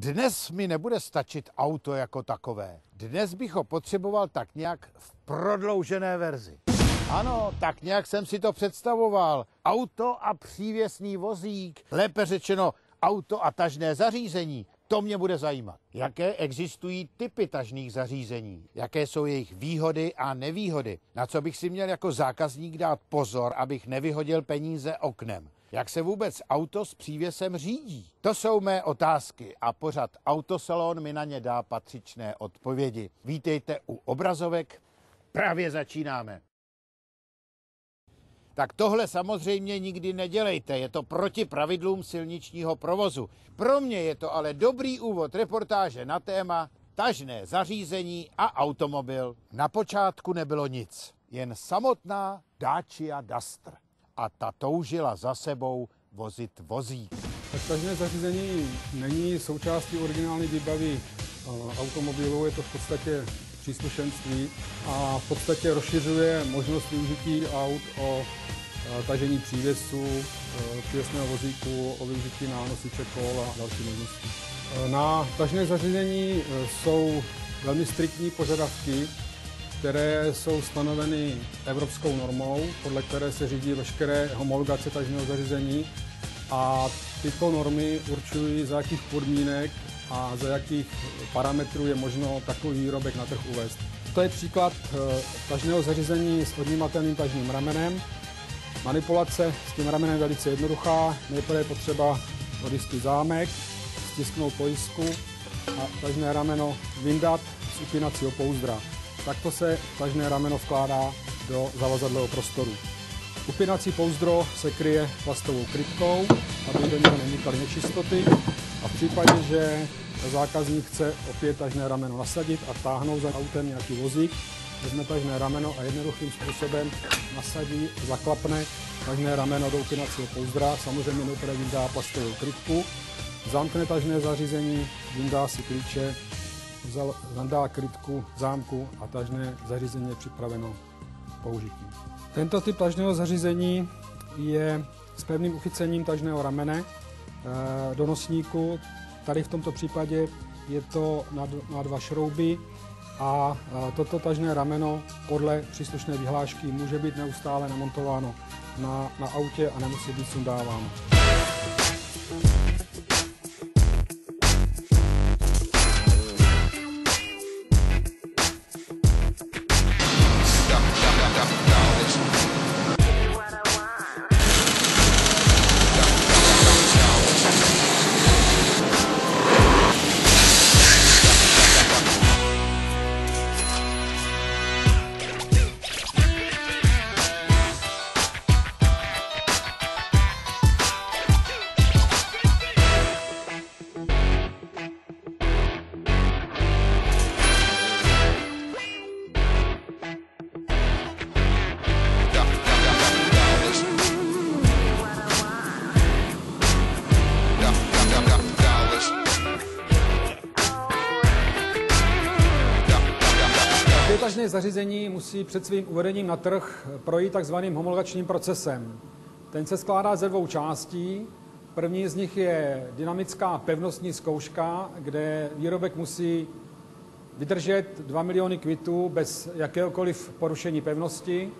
Dnes mi nebude stačit auto jako takové. Dnes bych ho potřeboval tak nějak v prodloužené verzi. Ano, tak nějak jsem si to představoval. Auto a přívěsný vozík, lépe řečeno auto a tažné zařízení. To mě bude zajímat. Jaké existují typy tažných zařízení? Jaké jsou jejich výhody a nevýhody? Na co bych si měl jako zákazník dát pozor, abych nevyhodil peníze oknem? Jak se vůbec auto s přívěsem řídí? To jsou mé otázky a pořad Autosalon mi na ně dá patřičné odpovědi. Vítejte u obrazovek, právě začínáme. Tak tohle samozřejmě nikdy nedělejte, je to proti pravidlům silničního provozu. Pro mě je to ale dobrý úvod reportáže na téma tažné zařízení a automobil. Na počátku nebylo nic, jen samotná Dacia Duster. A ta toužila za sebou vozit vozík. Tak tažné zařízení není součástí originální výbavy automobilu, je to v podstatě příslušenství a v podstatě rozšiřuje možnost využití aut o tažení přívěsů, přívěsného vozíku, o využití nosiče kol a další možnosti. Na tažné zařízení jsou velmi striktní požadavky, které jsou stanoveny evropskou normou, podle které se řídí veškeré homologace tažného zařízení a tyto normy určují, za jakých podmínek a za jakých parametrů je možno takový výrobek na trh uvést. To je příklad tažného zařízení s odnímatelným tažným ramenem. Manipulace s tím ramenem je velice jednoduchá. Nejprve je potřeba odjistit zámek, stisknout pojistku a tažné rameno vyndat z upínacího pouzdra. Takto se tažné rameno vkládá do zavazadlého prostoru. Upínací pouzdro se kryje plastovou krytkou, aby do něho nevznikaly nečistoty. A v případě, že zákazník chce opět tažné rameno nasadit a táhnout za autem nějaký vozík, vezme tažné rameno a jednoduchým způsobem nasadí, zaklapne tažné rameno do upínacího pouzdra, samozřejmě nejprve vyndá plastovou krytku, zamkne tažné zařízení, vyndá si klíče, zandá krytku, zámku a tažné zařízení je připraveno k použití. Tento typ tažného zařízení je s pevným uchycením tažného ramene do nosníku. Tady v tomto případě je to na 2 šrouby a toto tažné rameno podle příslušné vyhlášky může být neustále namontováno na autě a nemusí být sundáváno. Tažné zařízení musí před svým uvedením na trh projít takzvaným homologačním procesem. Ten se skládá ze 2 částí. První z nich je dynamická pevnostní zkouška, kde výrobek musí vydržet 2 miliony kvitů bez jakéhokoliv porušení pevnosti.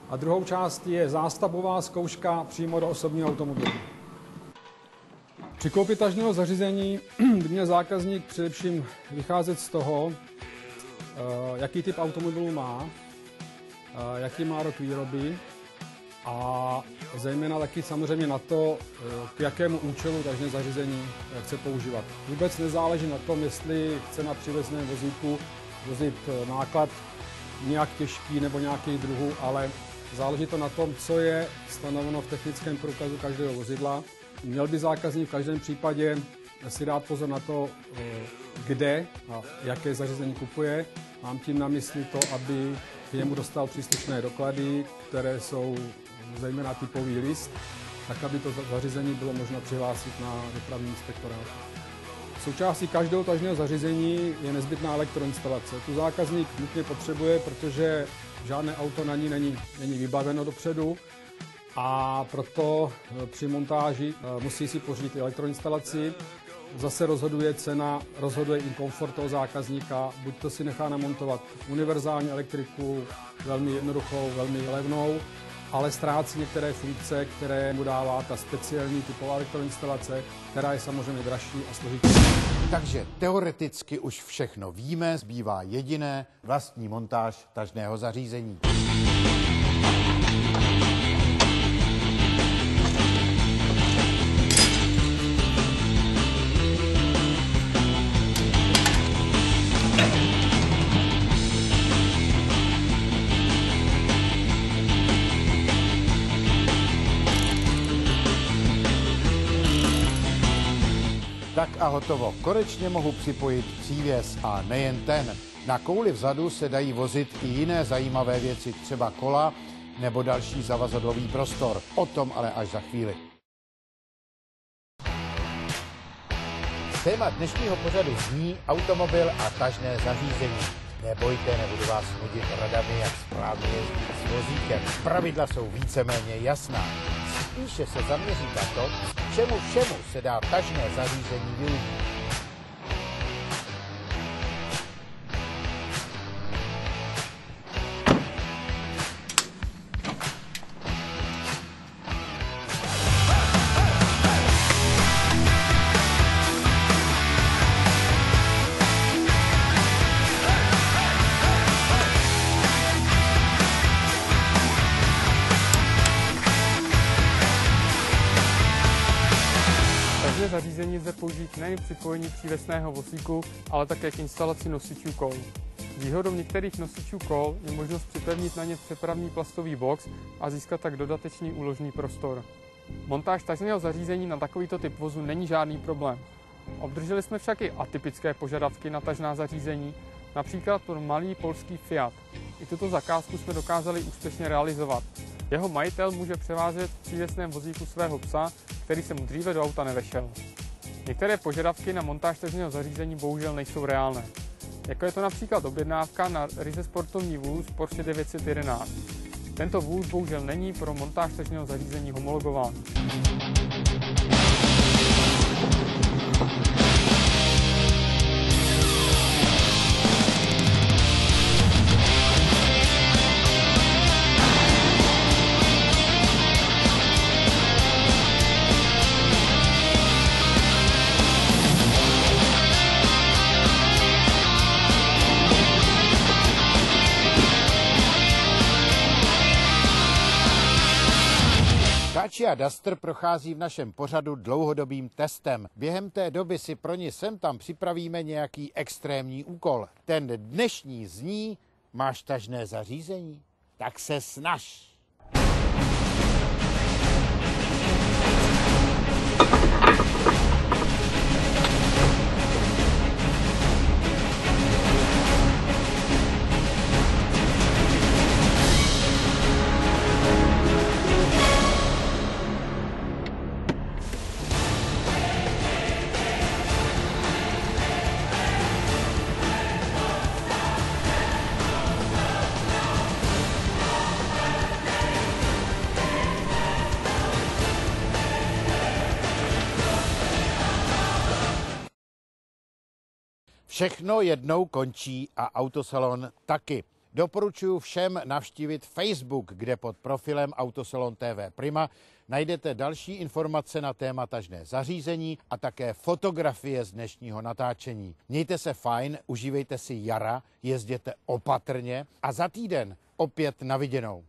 A druhou část je zástavbová zkouška přímo do osobního automobilu. Při koupi tažného zařízení by měl zákazník především vycházet z toho, jaký typ automobilu má, jaký má rok výroby a zejména taky samozřejmě na to, k jakému účelu tažné zařízení chce používat. Vůbec nezáleží na tom, jestli chce na přívěsném vozíku vozit náklad nějak těžký nebo nějaký druhů, ale záleží to na tom, co je stanoveno v technickém průkazu každého vozidla. Měl by zákazník v každém případě si dát pozor na to, kde a jaké zařízení kupuje. Mám tím na mysli to, aby k němu dostal příslušné doklady, které jsou zejména typový list, tak aby to zařízení bylo možno přihlásit na dopravní inspektorát. Součástí každého tažného zařízení je nezbytná elektroinstalace. Tu zákazník nutně potřebuje, protože žádné auto na ní není vybaveno dopředu a proto při montáži musí si pořídit elektroinstalaci. zase rozhoduje cena, rozhoduje i komfort toho zákazníka. Buď to si nechá namontovat univerzální elektriku, velmi jednoduchou, velmi levnou, ale ztrácí některé funkce, které mu dává ta speciální typová elektroinstalace, která je samozřejmě dražší a složitější. Takže teoreticky už všechno víme, zbývá jediné vlastní montáž tažného zařízení. Tak a hotovo. Konečně mohu připojit přívěs a nejen ten. Na kouli vzadu se dají vozit i jiné zajímavé věci, třeba kola nebo další zavazadlový prostor. O tom ale až za chvíli. Téma dnešního pořadu zní automobil a tažné zařízení. Nebojte, nebudu vás nudit radami, jak správně jezdit s vozíkem. Pravidla jsou víceméně jasná. Spíše se zaměří na to, čemu všemu se dá tažné zařízení využít. Zařízení lze použít nejen k připojení přívěsného vozíku, ale také k instalaci nosičů kol. Výhodou některých nosičů kol je možnost připevnit na ně přepravní plastový box a získat tak dodatečný úložný prostor. Montáž tažného zařízení na takovýto typ vozu není žádný problém. Obdrželi jsme však i atypické požadavky na tažná zařízení, například pro malý polský Fiat. I tuto zakázku jsme dokázali úspěšně realizovat. Jeho majitel může převázet v přívěsném vozíku svého psa, který se mu dříve do auta nevešel. Některé požadavky na montáž tažného zařízení bohužel nejsou reálné. Jako je to například objednávka na ryze sportovní vůz Porsche 911. Tento vůz bohužel není pro montáž tažného zařízení homologován. Dacia Duster prochází v našem pořadu dlouhodobým testem. Během té doby si pro ně sem tam připravíme nějaký extrémní úkol. Ten dnešní zní: máš tažné zařízení? Tak se snaž. Všechno jednou končí a autosalon taky. Doporučuji všem navštívit Facebook, kde pod profilem Autosalon TV Prima najdete další informace na téma tažné zařízení a také fotografie z dnešního natáčení. Mějte se fajn, užívejte si jara, jezděte opatrně a za týden opět na viděnou.